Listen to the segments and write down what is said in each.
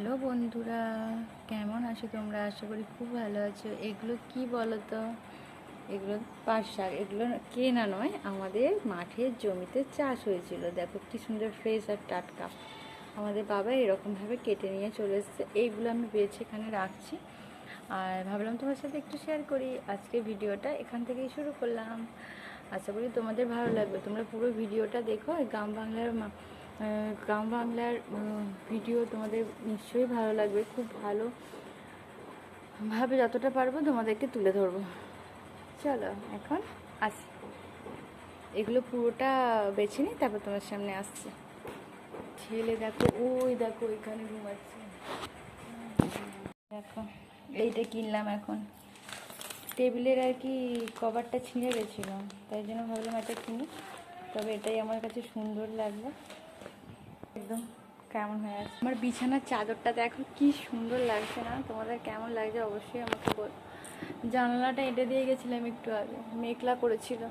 Hello বন্ধুরা, কেমন আছো তোমরা? আশা করি খুব ভালো আছো। এগুলো কি বলো তো? এগুলো পাট শাক। এগুলো কেনা নয়, আমাদের মাঠের জমিতে চাষ হয়েছিল। দেখো কি সুন্দর ফ্রেশ আর টাটকা। আমাদের বাবা এরকমভাবে কেটে নিয়ে চলে এসেছে। এইগুলো আমি বেছে এখানে রাখছি, আর ভাবলাম তোমার সাথে একটু শেয়ার করি। আজকে ভিডিওটা এখান থেকেই শুরু করলাম। আশা করি তোমাদের ভালো লাগবে। তোমরা পুরো ভিডিওটা দেখো। গ্রাম বাংলার ভিডিও তোমাদের নিশ্চয়ই ভালো লাগবে। খুব ভালোভাবে যতটা পারবো তোমাদেরকে তুলে ধরবো। চলো এখন আসি, এগুলো পুরোটা বেছে নিই, তারপর তোমার সামনে আসছে। ছেলে দেখো, ওই দেখো এখানে ঘুমাচ্ছে। দেখো এইটা কিনলাম এখন। টেবিলের আর কি কভারটা ছিঁড়ে গেছিল, তাই জন্য ভাবলাম এটা কিনি। তবে এটাই আমার কাছে সুন্দর লাগলো একদম। কেমন হয়ে আছে আমার বিছানার চাদরটা? দেখো কি সুন্দর লাগছে না? তোমাদের কেমন লাগছে অবশ্যই আমাকে বল। জানালাটা এঁটে দিয়ে গেছিলাম একটু আগে, মেঘলা করেছিল।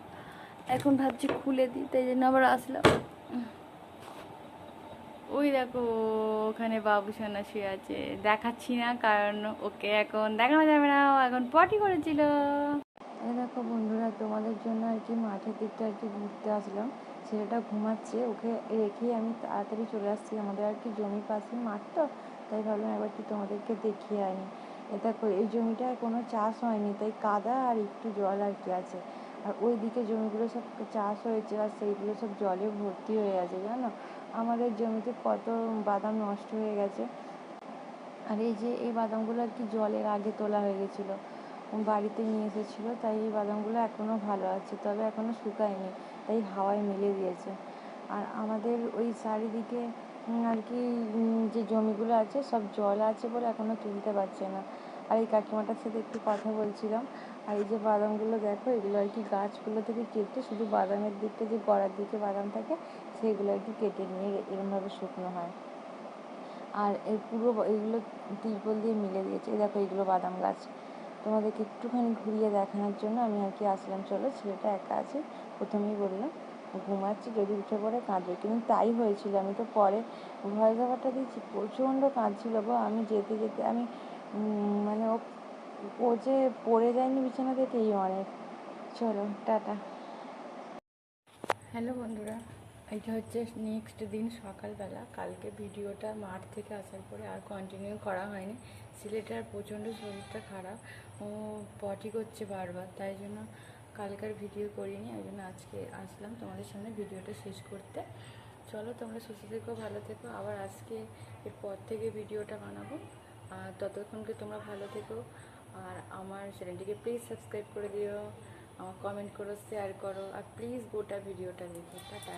এখন ভাবছি খুলে দিই, তাই জন্য আবার আসলাম। ওই দেখো ওখানে বাবুসোনা শুয়ে আছে। দেখাচ্ছি না কারণ ওকে এখন দেখানো যাবে না, ও এখন পটি করেছিল। এই দেখো বন্ধুরা, তোমাদের জন্য আর কি মাঠের দিকটা আর কি ঘুরতে আসলাম। ছেলেটা ঘুমাচ্ছে, ওকে রেখেই আমি তাড়াতাড়ি চলে আসছি। আমাদের আর কি জমির পাশে মাঠ, তো তাই ভাবলাম একবার কি তোমাদেরকে দেখিয়ে আনি। এ দেখো এই জমিটায় কোনো চাষ হয়নি, তাই কাদা আর একটু জল আর কি আছে। আর ওই দিকে জমিগুলো সব চাষ হয়েছে, আর সেইগুলো সব জলে ভর্তি হয়ে গেছে জানো। আমাদের জমিতে কত বাদাম নষ্ট হয়ে গেছে। আর এই যে এই বাদামগুলো আর কি জলের আগে তোলা হয়ে গেছিলো, বাড়িতে নিয়ে এসেছিলো, তাই এই বাদামগুলো এখনও ভালো আছে, তবে এখনও শুকায়নি, তাই হাওয়ায় মেলে দিয়েছে। আর আমাদের ওই চারিদিকে আর কি যে জমিগুলো আছে সব জল আছে বলে এখনও তুলতে পারছে না। আর এই কাকিমাটার সাথে একটু কথা বলছিলাম। আর এই যে বাদামগুলো দেখো, এগুলো আর কি গাছগুলো থেকে কেটে শুধু বাদামের দিকটা, যে গোড়ার দিকে বাদাম থাকে সেগুলো আর কি কেটে নিয়ে এরমভাবে শুকনো হয়। আর এই পুরো এগুলো তিরপল দিয়ে মিলে দিয়েছে। এই দেখো এইগুলো বাদাম গাছ। তোমাদেরকে একটুখানি ঘুরিয়ে দেখানোর জন্য আমি আর কি আসলাম। চলো, ছেলেটা একা আছে, প্রথমেই বললাম ঘুমাচ্ছে, যদি উঠে পড়ে কাঁদবে, কিন্তু তাই হয়েছিল। আমি তো পরে ভয় খাবারটা দিয়েছি, প্রচণ্ড কাঁদছিল গো। আমি যেতে যেতে আমি মানে ও যে পড়ে যায়নি বিছানা থেকে, এই অনেক। চলো টাটা। হ্যালো বন্ধুরা, এটা হচ্ছে নেক্সট দিন সকালবেলা। কালকে ভিডিওটা মাঠ থেকে আসার পরে আর কন্টিনিউ করা হয়নি। ছেলেটার প্রচণ্ড শরীরটা খারাপ, ও পটি করছে বারবার, তাই জন্য কালকার ভিডিও করিনি। ওই জন্য আজকে আসলাম তোমাদের সামনে ভিডিওটা শেষ করতে। চলো, তোমরা সুস্থ থেকো, ভালো থেকো। আবার আজকে এরপর থেকে ভিডিওটা বানাবো, আর ততক্ষণকে তোমরা ভালো থেকো। আর আমার চ্যানেলটিকে প্লিজ সাবস্ক্রাইব করে দিও, আমার কমেন্ট করো, শেয়ার করো, আর প্লিজ গোটা ভিডিওটা দেখো। টাটা।